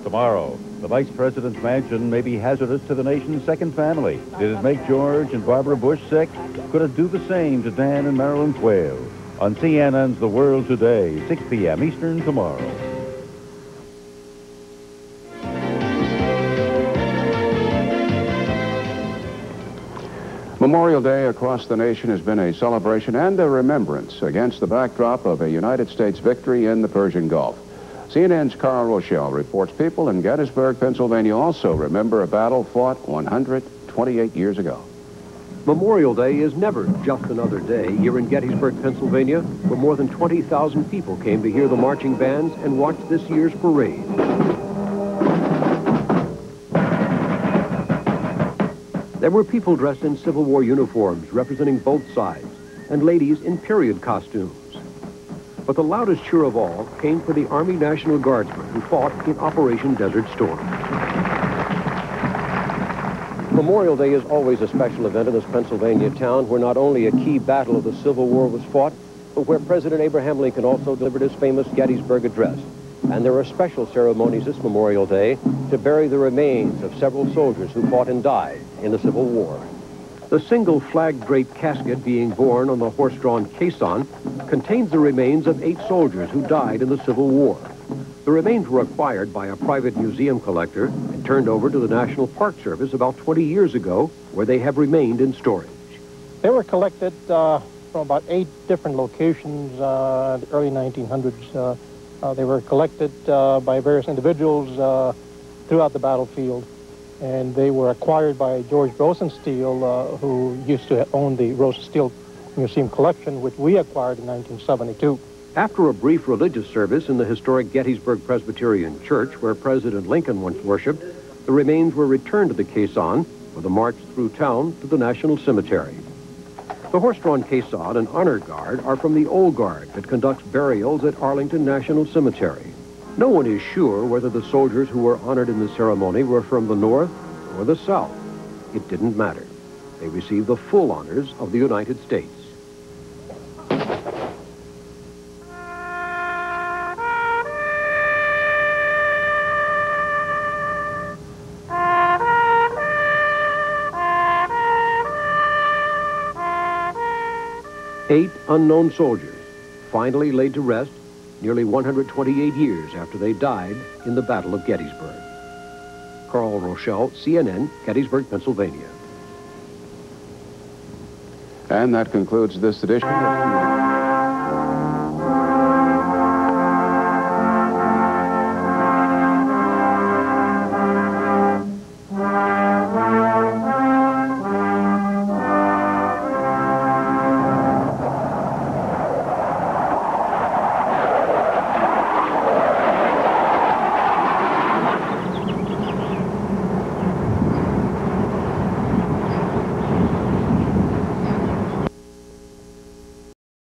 Tomorrow, the Vice President's mansion may be hazardous to the nation's second family. Did it make George and Barbara Bush sick? Could it do the same to Dan and Marilyn Quayle? On CNN's The World Today, 6 p.m. Eastern tomorrow. Memorial Day across the nation has been a celebration and a remembrance against the backdrop of a United States victory in the Persian Gulf. CNN's Carl Rochelle reports people in Gettysburg, Pennsylvania also remember a battle fought 128 years ago. Memorial Day is never just another day. Here in Gettysburg, Pennsylvania, where more than 20,000 people came to hear the marching bands and watch this year's parade. There were people dressed in Civil War uniforms representing both sides, and ladies in period costumes. But the loudest cheer of all came for the Army National Guardsmen who fought in Operation Desert Storm. Memorial Day is always a special event in this Pennsylvania town where not only a key battle of the Civil War was fought, but where President Abraham Lincoln also delivered his famous Gettysburg Address. And there are special ceremonies this Memorial Day to bury the remains of several soldiers who fought and died in the Civil War. The single flag-draped casket being borne on the horse-drawn caisson contains the remains of 8 soldiers who died in the Civil War. The remains were acquired by a private museum collector and turned over to the National Park Service about 20 years ago, where they have remained in storage. They were collected from about 8 different locations in the early 1900s. They were collected by various individuals throughout the battlefield, and they were acquired by George Rosenstiel, who used to own the Rosenstiel Museum collection, which we acquired in 1972. After a brief religious service in the historic Gettysburg Presbyterian Church, where President Lincoln once worshipped, the remains were returned to the caisson with a march through town to the National Cemetery. The horse-drawn caisson and honor guard are from the Old Guard that conducts burials at Arlington National Cemetery. No one is sure whether the soldiers who were honored in the ceremony were from the North or the South. It didn't matter. They received the full honors of the United States. Eight unknown soldiers, finally laid to rest nearly 128 years after they died in the Battle of Gettysburg. Carl Rochelle, CNN, Gettysburg, Pennsylvania. And that concludes this edition of